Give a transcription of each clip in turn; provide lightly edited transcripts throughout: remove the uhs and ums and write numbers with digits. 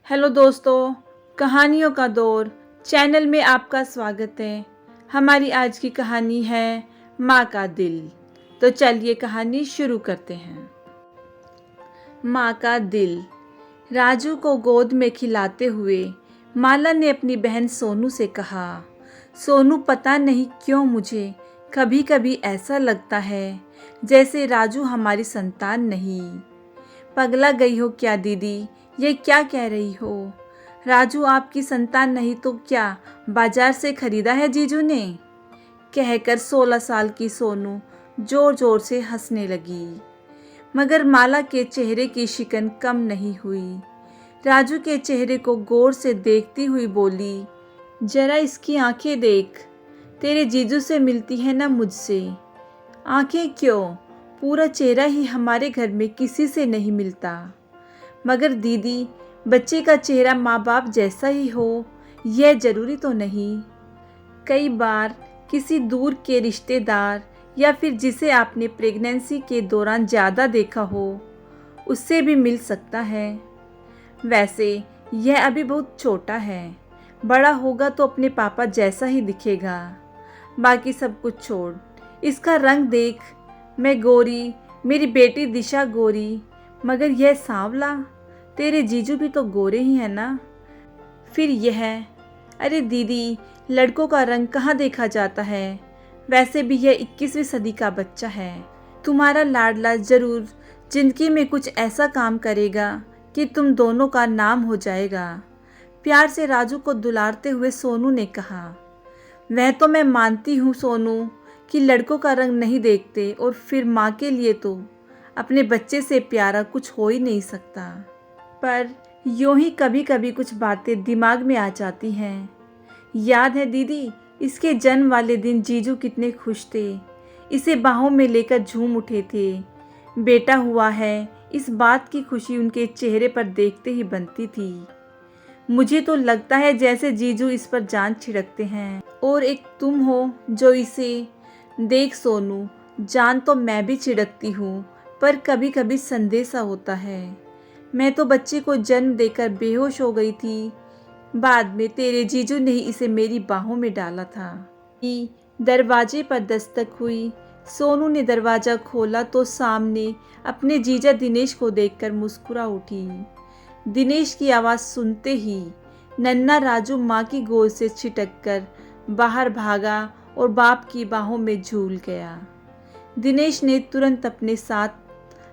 Hello दोस्तों, कहानियों का दौर चैनल में आपका स्वागत है। हमारी आज की कहानी है माँ का दिल। तो चलिए कहानी शुरू करते हैं। माँ का दिल। राजू को गोद में खिलाते हुए माला ने अपनी बहन सोनू से कहा, सोनू, पता नहीं क्यों मुझे कभी कभी ऐसा लगता है जैसे राजू हमारी संतान नहीं। पगला गई हो क्या दीदी? ये क्या कह रही हो? राजू आपकी संतान नहीं तो क्या बाजार से खरीदा है जीजू ने? कहकर 16 साल की सोनू जोर जोर से हंसने लगी। मगर माला के चेहरे की शिकन कम नहीं हुई। राजू के चेहरे को गौर से देखती हुई बोली, जरा इसकी आंखें देख, तेरे जीजू से मिलती है ना मुझसे। आंखें क्यों, पूरा चेहरा ही हमारे घर में किसी से नहीं मिलता। मगर दीदी, बच्चे का चेहरा माँ बाप जैसा ही हो यह ज़रूरी तो नहीं। कई बार किसी दूर के रिश्तेदार या फिर जिसे आपने प्रेगनेंसी के दौरान ज़्यादा देखा हो उससे भी मिल सकता है। वैसे यह अभी बहुत छोटा है, बड़ा होगा तो अपने पापा जैसा ही दिखेगा। बाकी सब कुछ छोड़, इसका रंग देख, मैं गोरी, मेरी बेटी दिशा गोरी, मगर यह सांवला। तेरे जीजू भी तो गोरे ही है ना। फिर यह, अरे दीदी, लड़कों का रंग कहाँ देखा जाता है? वैसे भी यह 21वीं सदी का बच्चा है। तुम्हारा लाडला ज़रूर जिंदगी में कुछ ऐसा काम करेगा कि तुम दोनों का नाम हो जाएगा। प्यार से राजू को दुलारते हुए सोनू ने कहा। वह तो मैं मानती हूँ सोनू कि लड़कों का रंग नहीं देखते, और फिर माँ के लिए तो अपने बच्चे से प्यारा कुछ हो ही नहीं सकता। पर यूं ही कभी कभी कुछ बातें दिमाग में आ जाती हैं। याद है दीदी, इसके जन्म वाले दिन जीजू कितने खुश थे, इसे बाहों में लेकर झूम उठे थे। बेटा हुआ है, इस बात की खुशी उनके चेहरे पर देखते ही बनती थी। मुझे तो लगता है जैसे जीजू इस पर जान छिड़कते हैं। और एक तुम हो जो इसे, देख सोनू, जान तो मैं भी छिड़कती हूँ, पर कभी कभी संदेशा होता है। मैं तो बच्चे को जन्म देकर बेहोश हो गई थी, बाद में तेरे जीजू ने ही इसे मेरी बाहों में डाला था। दरवाजे पर दस्तक हुई। सोनू ने दरवाज़ा खोला तो सामने अपने जीजा दिनेश को देखकर मुस्कुरा उठी। दिनेश की आवाज़ सुनते ही नन्हा राजू माँ की गोद से छिटककर बाहर भागा और बाप की बाहों में झूल गया। दिनेश ने तुरंत अपने साथ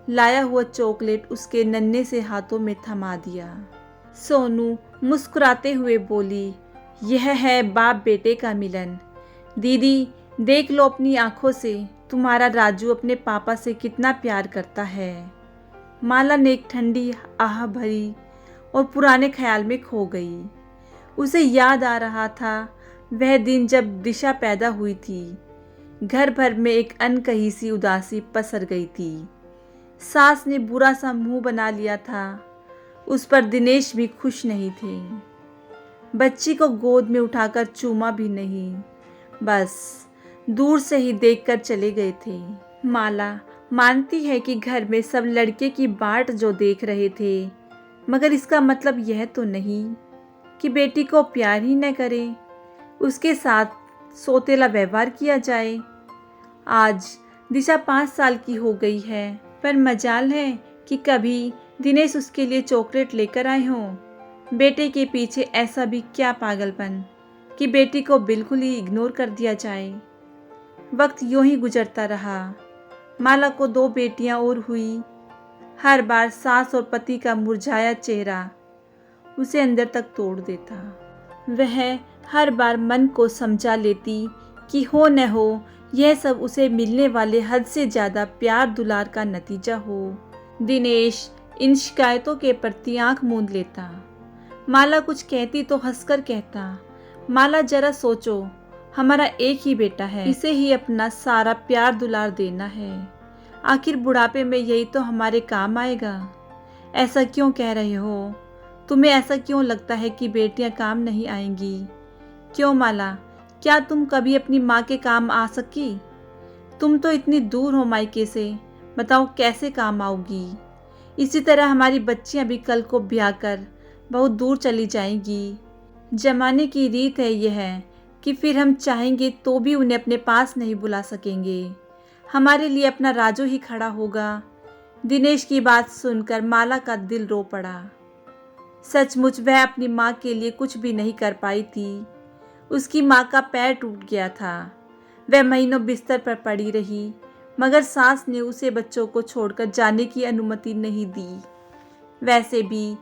लाया हुआ चॉकलेट उसके नन्हे से हाथों में थमा दिया। सोनू मुस्कुराते हुए बोली, यह है बाप बेटे का मिलन। दीदी, देख लो अपनी आंखों से, तुम्हारा राजू अपने पापा से कितना प्यार करता है। माला ने एक ठंडी आह भरी और पुराने ख्याल में खो गई। उसे याद आ रहा था वह दिन जब दिशा पैदा हुई थी। घर भर में एक अनकही सी उदासी पसर गई थी। सास ने बुरा सा मुंह बना लिया था, उस पर दिनेश भी खुश नहीं थे। बच्ची को गोद में उठाकर चूमा भी नहीं, बस दूर से ही देखकर चले गए थे। माला मानती है कि घर में सब लड़के की बाट जो देख रहे थे, मगर इसका मतलब यह तो नहीं कि बेटी को प्यार ही न करें, उसके साथ सौतेला व्यवहार किया जाए। आज दिशा 5 साल की हो गई है, पर मजाल है कि कभी दिनेश उसके लिए चॉकलेट लेकर आए हों। बेटे के पीछे ऐसा भी क्या पागलपन कि बेटी को बिल्कुल ही इग्नोर कर दिया जाए। वक्त यूं ही गुजरता रहा। माला को 2 बेटियां और हुई। हर बार सास और पति का मुरझाया चेहरा उसे अंदर तक तोड़ देता। वह हर बार मन को समझा लेती कि हो न हो यह सब उसे मिलने वाले हद से ज़्यादा प्यार दुलार का नतीजा हो। दिनेश इन शिकायतों के प्रति आंख मूंद लेता। माला कुछ कहती तो हंसकर कहता, माला जरा सोचो, हमारा एक ही बेटा है, इसे ही अपना सारा प्यार दुलार देना है। आखिर बुढ़ापे में यही तो हमारे काम आएगा। ऐसा क्यों कह रहे हो? तुम्हें ऐसा क्यों लगता है कि बेटियां काम नहीं आएंगी? क्यों माला, क्या तुम कभी अपनी माँ के काम आ सकी? तुम तो इतनी दूर हो मायके से, बताओ कैसे काम आओगी? इसी तरह हमारी बच्चियां भी कल को ब्याह कर बहुत दूर चली जाएंगी। जमाने की रीत है यह कि फिर हम चाहेंगे तो भी उन्हें अपने पास नहीं बुला सकेंगे। हमारे लिए अपना राजू ही खड़ा होगा। दिनेश की बात सुनकर माला का दिल रो पड़ा। सचमुच वह अपनी माँ के लिए कुछ भी नहीं कर पाई थी। उसकी माँ का पैर टूट गया था। वह महीनों बिस्तर पर पड़ी रही, मगर सास ने उसे बच्चों को छोड़कर जाने की अनुमति नहीं दी। वैसे भी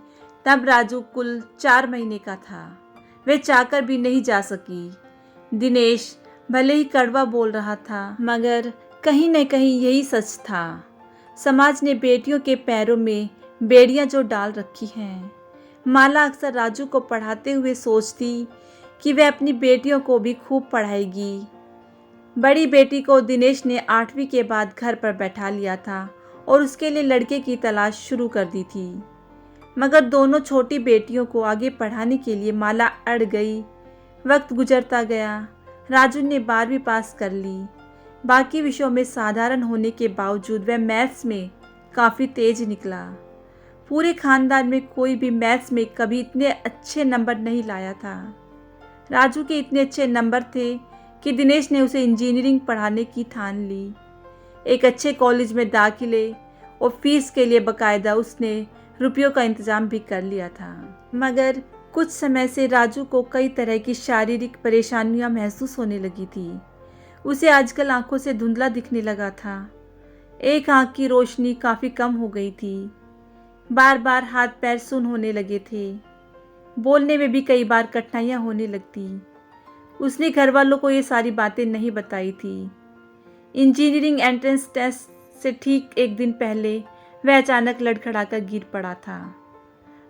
तब राजू कुल 4 महीने का था। वह चाहकर भी नहीं जा सकी। दिनेश भले ही कड़वा बोल रहा था, मगर कहीं न कहीं यही सच था। समाज ने बेटियों के पैरों में बेड़ियां जो डाल रखी हैं। माला अक्सर राजू को पढ़ाते हुए सोचती कि वह अपनी बेटियों को भी खूब पढ़ाएगी। बड़ी बेटी को दिनेश ने 8वीं के बाद घर पर बैठा लिया था और उसके लिए लड़के की तलाश शुरू कर दी थी। मगर दोनों छोटी बेटियों को आगे पढ़ाने के लिए माला अड़ गई। वक्त गुजरता गया। राजू ने 12वीं पास कर ली। बाकी विषयों में साधारण होने के बावजूद वह मैथ्स में काफ़ी तेज निकला। पूरे खानदान में कोई भी मैथ्स में कभी इतने अच्छे नंबर नहीं लाया था। राजू के इतने अच्छे नंबर थे कि दिनेश ने उसे इंजीनियरिंग पढ़ाने की ठान ली। एक अच्छे कॉलेज में दाखिले और फीस के लिए बाकायदा उसने रुपयों का इंतज़ाम भी कर लिया था। मगर कुछ समय से राजू को कई तरह की शारीरिक परेशानियां महसूस होने लगी थी। उसे आजकल आंखों से धुंधला दिखने लगा था। एक आंख की रोशनी काफ़ी कम हो गई थी। बार बार हाथ पैर सुन्न होने लगे थे। बोलने में भी कई बार कठिनाइयाँ होने लगती। उसने घर वालों को ये सारी बातें नहीं बताई थी। इंजीनियरिंग एंट्रेंस टेस्ट से ठीक एक दिन पहले वह अचानक लड़खड़ाकर गिर पड़ा था।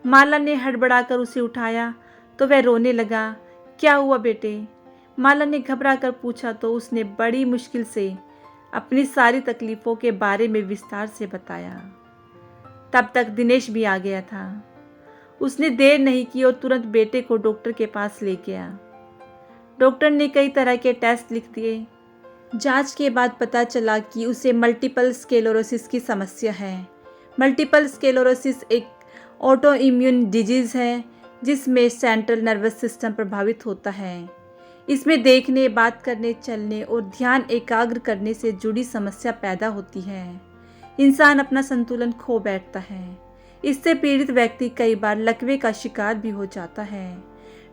माला ने हड़बड़ाकर उसे उठाया तो वह रोने लगा। क्या हुआ बेटे? माला ने घबराकर पूछा तो उसने बड़ी मुश्किल से अपनी सारी तकलीफ़ों के बारे में विस्तार से बताया। तब तक दिनेश भी आ गया था। उसने देर नहीं की और तुरंत बेटे को डॉक्टर के पास ले गया। डॉक्टर ने कई तरह के टेस्ट लिख दिए। जांच के बाद पता चला कि उसे मल्टीपल स्क्लेरोसिस की समस्या है। मल्टीपल स्क्लेरोसिस एक ऑटो इम्यून डिजीज़ है जिसमें सेंट्रल नर्वस सिस्टम प्रभावित होता है। इसमें देखने, बात करने, चलने और ध्यान एकाग्र करने से जुड़ी समस्या पैदा होती है। इंसान अपना संतुलन खो बैठता है। इससे पीड़ित व्यक्ति कई बार लकवे का शिकार भी हो जाता है।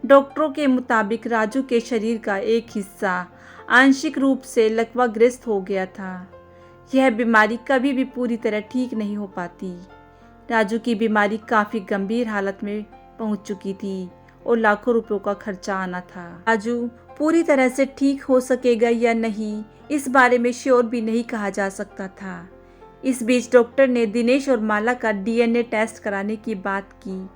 डॉक्टरों के मुताबिक राजू के शरीर का एक हिस्सा आंशिक रूप से लकवाग्रस्त हो गया था। यह बीमारी कभी भी पूरी तरह ठीक नहीं हो पाती। राजू की बीमारी काफ़ी गंभीर हालत में पहुंच चुकी थी और लाखों रुपयों का खर्चा आना था। राजू पूरी तरह से ठीक हो सकेगा या नहीं, इस बारे में श्योर भी नहीं कहा जा सकता था। इस बीच डॉक्टर ने दिनेश और माला का डीएनए टेस्ट कराने की बात की।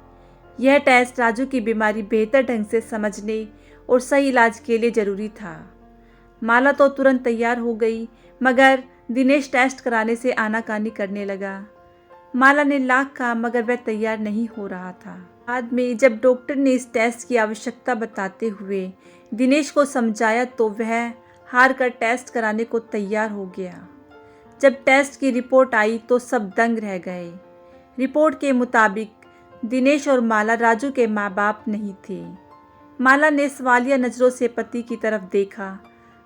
यह टेस्ट राजू की बीमारी बेहतर ढंग से समझने और सही इलाज के लिए ज़रूरी था। माला तो तुरंत तैयार हो गई, मगर दिनेश टेस्ट कराने से आनाकानी करने लगा। माला ने लाख कहा मगर वह तैयार नहीं हो रहा था। बाद में जब डॉक्टर ने इस टेस्ट की आवश्यकता बताते हुए दिनेश को समझाया तो वह हार कर टेस्ट कराने को तैयार हो गया। जब टेस्ट की रिपोर्ट आई तो सब दंग रह गए। रिपोर्ट के मुताबिक दिनेश और माला राजू के माँ बाप नहीं थे। माला ने सवालिया नज़रों से पति की तरफ देखा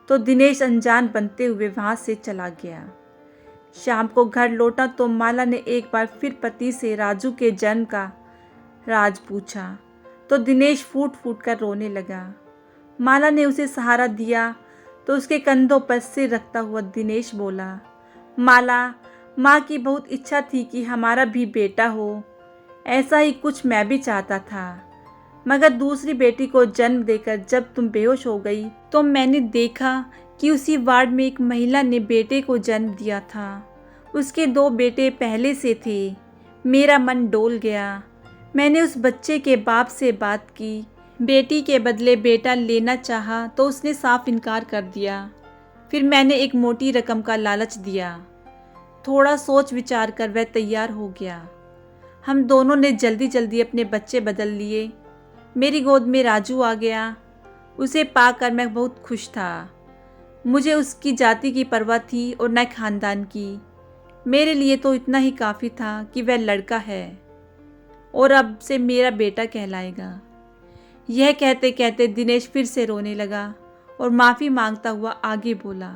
तो दिनेश अनजान बनते हुए वहाँ से चला गया। शाम को घर लौटा तो माला ने एक बार फिर पति से राजू के जन्म का राज पूछा तो दिनेश फूट फूट कर रोने लगा। माला ने उसे सहारा दिया तो उसके कंधों पर सिर रखता हुआ दिनेश बोला, माला, माँ की बहुत इच्छा थी कि हमारा भी बेटा हो। ऐसा ही कुछ मैं भी चाहता था, मगर दूसरी बेटी को जन्म देकर जब तुम बेहोश हो गई तो मैंने देखा कि उसी वार्ड में एक महिला ने बेटे को जन्म दिया था। उसके 2 बेटे पहले से थे। मेरा मन डोल गया। मैंने उस बच्चे के बाप से बात की। बेटी के बदले बेटा लेना चाहा तो उसने साफ इनकार कर दिया। फिर मैंने एक मोटी रकम का लालच दिया। थोड़ा सोच विचार कर वह तैयार हो गया। हम दोनों ने जल्दी जल्दी अपने बच्चे बदल लिए। मेरी गोद में राजू आ गया। उसे पाकर मैं बहुत खुश था। मुझे उसकी जाति की परवाह थी और न खानदान की। मेरे लिए तो इतना ही काफ़ी था कि वह लड़का है। और अब से मेरा बेटा कहलाएगा। यह कहते कहते दिनेश फिर से रोने लगा और माफ़ी मांगता हुआ आगे बोला,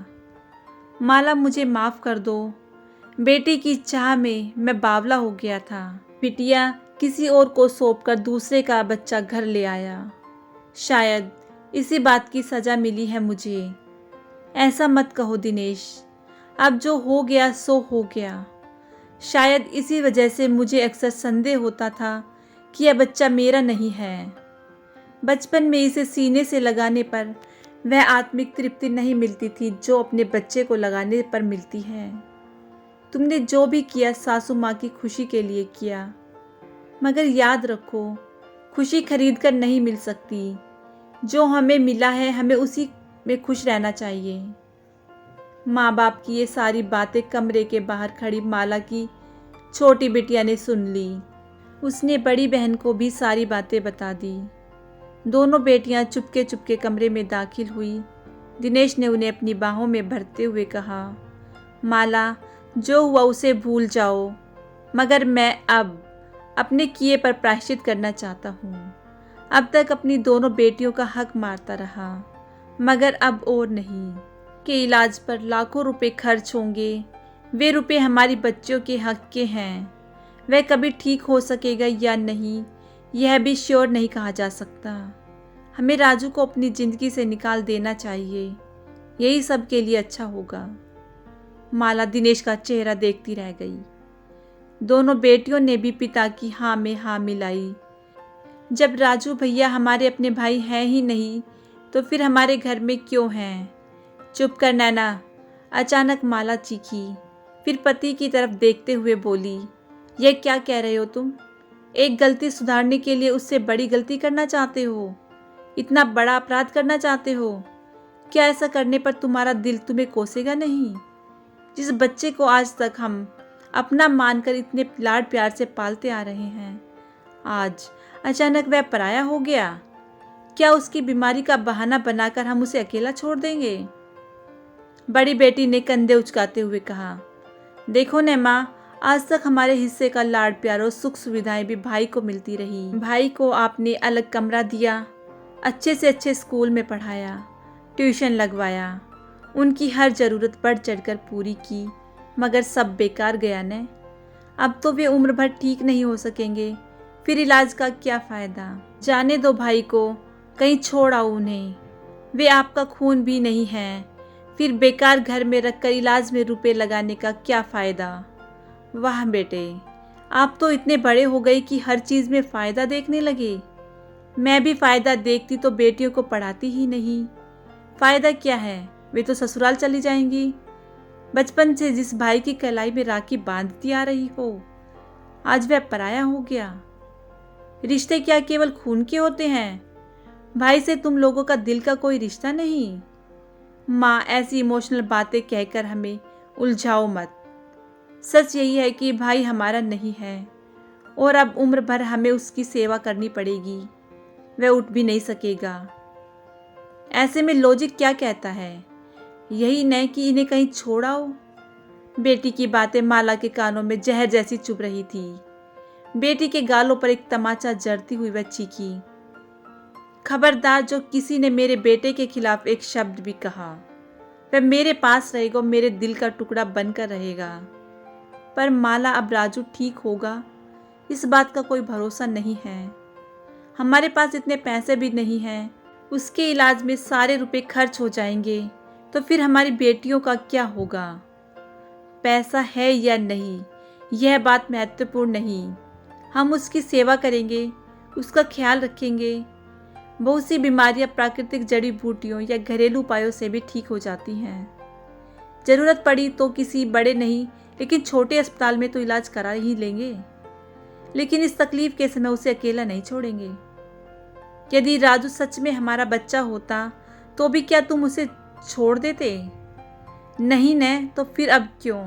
माला मुझे माफ़ कर दो। बेटी की चाह में मैं बावला हो गया था। बिटिया किसी और को सौंपकर दूसरे का बच्चा घर ले आया। शायद इसी बात की सज़ा मिली है मुझे। ऐसा मत कहो दिनेश, अब जो हो गया सो हो गया। शायद इसी वजह से मुझे अक्सर संदेह होता था कि यह बच्चा मेरा नहीं है। बचपन में इसे सीने से लगाने पर वह आत्मिक तृप्ति नहीं मिलती थी जो अपने बच्चे को लगाने पर मिलती है। तुमने जो भी किया सासू माँ की खुशी के लिए किया, मगर याद रखो खुशी खरीद कर नहीं मिल सकती। जो हमें मिला है हमें उसी में खुश रहना चाहिए। माँ बाप की ये सारी बातें कमरे के बाहर खड़ी माला की छोटी बिटिया ने सुन ली। उसने बड़ी बहन को भी सारी बातें बता दी। दोनों बेटियां चुपके चुपके कमरे में दाखिल हुई। दिनेश ने उन्हें अपनी बाहों में भरते हुए कहा, माला जो हुआ उसे भूल जाओ, मगर मैं अब अपने किए पर प्रायश्चित करना चाहता हूँ। अब तक अपनी दोनों बेटियों का हक मारता रहा, मगर अब और नहीं। के इलाज पर लाखों रुपए खर्च होंगे, वे रुपए हमारी बच्चियों के हक के हैं। वह कभी ठीक हो सकेगा या नहीं यह भी श्योर नहीं कहा जा सकता। हमें राजू को अपनी ज़िंदगी से निकाल देना चाहिए, यही सब के लिए अच्छा होगा। माला दिनेश का चेहरा देखती रह गई। दोनों बेटियों ने भी पिता की हाँ में हाँ मिलाई। जब राजू भैया हमारे अपने भाई हैं ही नहीं तो फिर हमारे घर में क्यों हैं? चुप कर नैना, अचानक माला चीखी। फिर पति की तरफ देखते हुए बोली, यह क्या कह रहे हो तुम? एक गलती सुधारने के लिए उससे बड़ी गलती करना चाहते हो? इतना बड़ा अपराध करना चाहते हो? क्या ऐसा करने पर तुम्हारा दिल तुम्हें कोसेगा नहीं? जिस बच्चे को आज तक हम अपना मानकर इतने लाड प्यार से पालते आ रहे हैं, आज अचानक वह पराया हो गया। क्या उसकी बीमारी का बहाना बनाकर हम उसे अकेला छोड़ देंगे? बड़ी बेटी ने कंधे उचकाते हुए कहा, देखो ने माँ, आज तक हमारे हिस्से का लाड प्यार और सुख सुविधाएं भी भाई को मिलती रही। भाई को आपने अलग कमरा दिया, अच्छे से अच्छे स्कूल में पढ़ाया, ट्यूशन लगवाया, उनकी हर ज़रूरत बढ़ चढ़कर पूरी की, मगर सब बेकार गया ने। अब तो वे उम्र भर ठीक नहीं हो सकेंगे, फिर इलाज का क्या फ़ायदा? जाने दो भाई को, कहीं छोड़ आओ उन्हें। वे आपका खून भी नहीं है, फिर बेकार घर में रखकर इलाज में रुपए लगाने का क्या फ़ायदा? वाह बेटे, आप तो इतने बड़े हो गए कि हर चीज़ में फ़ायदा देखने लगे। मैं भी फ़ायदा देखती तो बेटियों को पढ़ाती ही नहीं। फ़ायदा क्या है, वे तो ससुराल चली जाएंगी। बचपन से जिस भाई की कलाई में राखी बांधती आ रही हो, आज वह पराया हो गया। रिश्ते क्या केवल खून के होते हैं? भाई से तुम लोगों का दिल का कोई रिश्ता नहीं। माँ, ऐसी इमोशनल बातें कहकर हमें उलझाओ मत। सच यही है कि भाई हमारा नहीं है और अब उम्र भर हमें उसकी सेवा करनी पड़ेगी। वह उठ भी नहीं सकेगा। ऐसे में लॉजिक क्या कहता है? यही नहीं कि इन्हें कहीं छोड़ाओ। बेटी की बातें माला के कानों में जहर जैसी चुभ रही थी। बेटी के गालों पर एक तमाचा जड़ती हुई वह चीखी, खबरदार, जो किसी ने मेरे बेटे के खिलाफ एक शब्द भी कहा, वह मेरे पास रहेगा, मेरे दिल का टुकड़ा बनकर रहेगा। पर माला, अब राजू ठीक होगा, इस बात का कोई भरोसा नहीं है। हमारे पास इतने पैसे भी नहीं हैं। उसके इलाज में सारे रुपए खर्च हो जाएंगे तो फिर हमारी बेटियों का क्या होगा? पैसा है या नहीं, यह बात महत्वपूर्ण नहीं। हम उसकी सेवा करेंगे, उसका ख्याल रखेंगे। बहुत सी बीमारियां प्राकृतिक जड़ी बूटियों या घरेलू उपायों से भी ठीक हो जाती हैं। ज़रूरत पड़ी तो किसी बड़े नहीं लेकिन छोटे अस्पताल में तो इलाज करा ही लेंगे, लेकिन इस तकलीफ के समय उसे अकेला नहीं छोड़ेंगे। यदि राजू सच में हमारा बच्चा होता तो भी क्या तुम उसे छोड़ देते? नहीं न, तो फिर अब क्यों?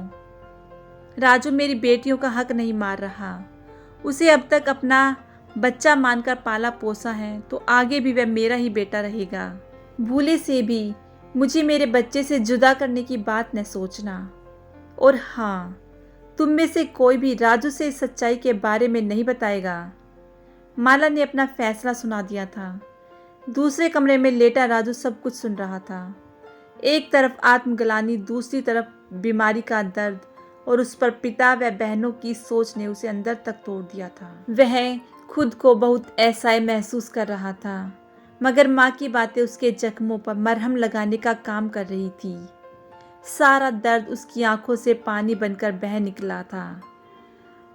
राजू मेरी बेटियों का हक नहीं मार रहा। उसे अब तक अपना बच्चा मानकर पाला पोसा है तो आगे भी वह मेरा ही बेटा रहेगा। भूले से भी मुझे मेरे बच्चे से जुदा करने की बात न सोचना। और हाँ, तुम में से कोई भी राजू से इस सच्चाई के बारे में नहीं बताएगा। माला ने अपना फैसला सुना दिया था। दूसरे कमरे में लेटा राजू सब कुछ सुन रहा था। एक तरफ आत्मग्लानि, दूसरी तरफ बीमारी का दर्द और उस पर पिता व बहनों की सोच ने उसे अंदर तक तोड़ दिया था। वह खुद को बहुत असहाय महसूस कर रहा था, मगर माँ की बातें उसके जख्मों पर मरहम लगाने का काम कर रही थी। सारा दर्द उसकी आंखों से पानी बनकर बह निकला था।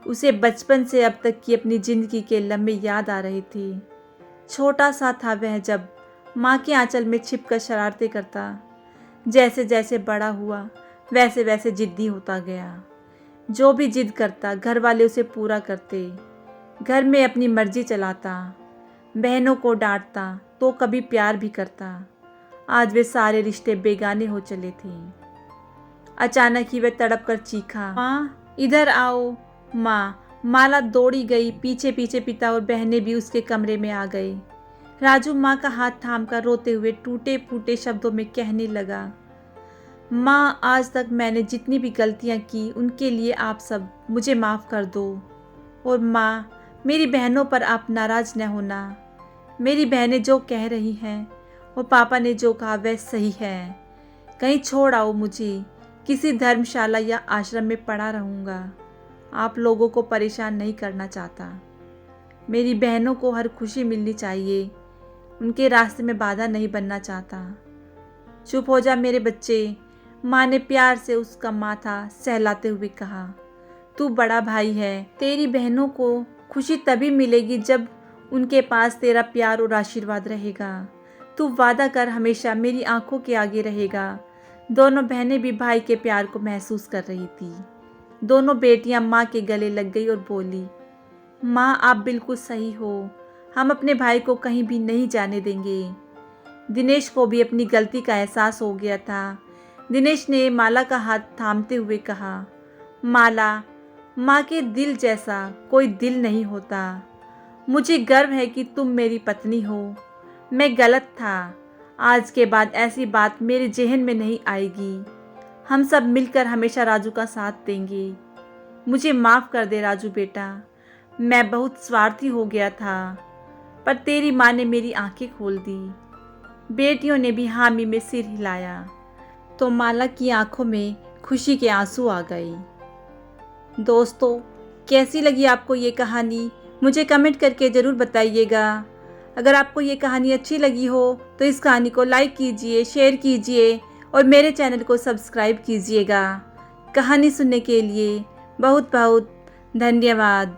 उसे बचपन से अब तक की अपनी जिंदगी के लम्हे याद आ रहे थे। छोटा सा था वह जब माँ के आंचल में छिपकर शरारतें करता। जैसे जैसे बड़ा हुआ वैसे वैसे जिद्दी होता गया। जो भी जिद करता घर वाले उसे पूरा करते। घर में अपनी मर्जी चलाता, बहनों को डांटता तो कभी प्यार भी करता। आज वे सारे रिश्ते बेगाने हो चले थे। अचानक ही वह तड़प कर चीखा, माँ इधर आओ। माँ। माला दौड़ी गई। पीछे पीछे पिता और बहनें भी उसके कमरे में आ गए। राजू माँ का हाथ थामकर रोते हुए टूटे फूटे शब्दों में कहने लगा, माँ आज तक मैंने जितनी भी गलतियाँ की उनके लिए आप सब मुझे माफ़ कर दो। और माँ, मेरी बहनों पर आप नाराज़ न होना। मेरी बहनें जो कह रही हैं और पापा ने जो कहा वह सही है। कहीं छोड़ आओ मुझे, किसी धर्मशाला या आश्रम में पड़ा रहूँगा। आप लोगों को परेशान नहीं करना चाहता। मेरी बहनों को हर खुशी मिलनी चाहिए, उनके रास्ते में बाधा नहीं बनना चाहता। चुप हो जा मेरे बच्चे, माँ ने प्यार से उसका माथा सहलाते हुए कहा। तू बड़ा भाई है, तेरी बहनों को खुशी तभी मिलेगी जब उनके पास तेरा प्यार और आशीर्वाद रहेगा। तू वादा कर हमेशा मेरी आंखों के आगे रहेगा। दोनों बहनें भी भाई के प्यार को महसूस कर रही थी। दोनों बेटियां माँ के गले लग गई और बोली, माँ आप बिल्कुल सही हो, हम अपने भाई को कहीं भी नहीं जाने देंगे। दिनेश को भी अपनी गलती का एहसास हो गया था। दिनेश ने माला का हाथ थामते हुए कहा, माला, माँ के दिल जैसा कोई दिल नहीं होता। मुझे गर्व है कि तुम मेरी पत्नी हो। मैं गलत था। आज के बाद ऐसी बात मेरे जेहन में नहीं आएगी। हम सब मिलकर हमेशा राजू का साथ देंगे। मुझे माफ़ कर दे राजू बेटा, मैं बहुत स्वार्थी हो गया था, पर तेरी माँ ने मेरी आंखें खोल दी। बेटियों ने भी हामी में सिर हिलाया तो माला की आंखों में खुशी के आंसू आ गए। दोस्तों, कैसी लगी आपको ये कहानी? मुझे कमेंट करके ज़रूर बताइएगा। अगर आपको ये कहानी अच्छी लगी हो तो इस कहानी को लाइक कीजिए, शेयर कीजिए और मेरे चैनल को सब्सक्राइब कीजिएगा। कहानी सुनने के लिए बहुत बहुत धन्यवाद।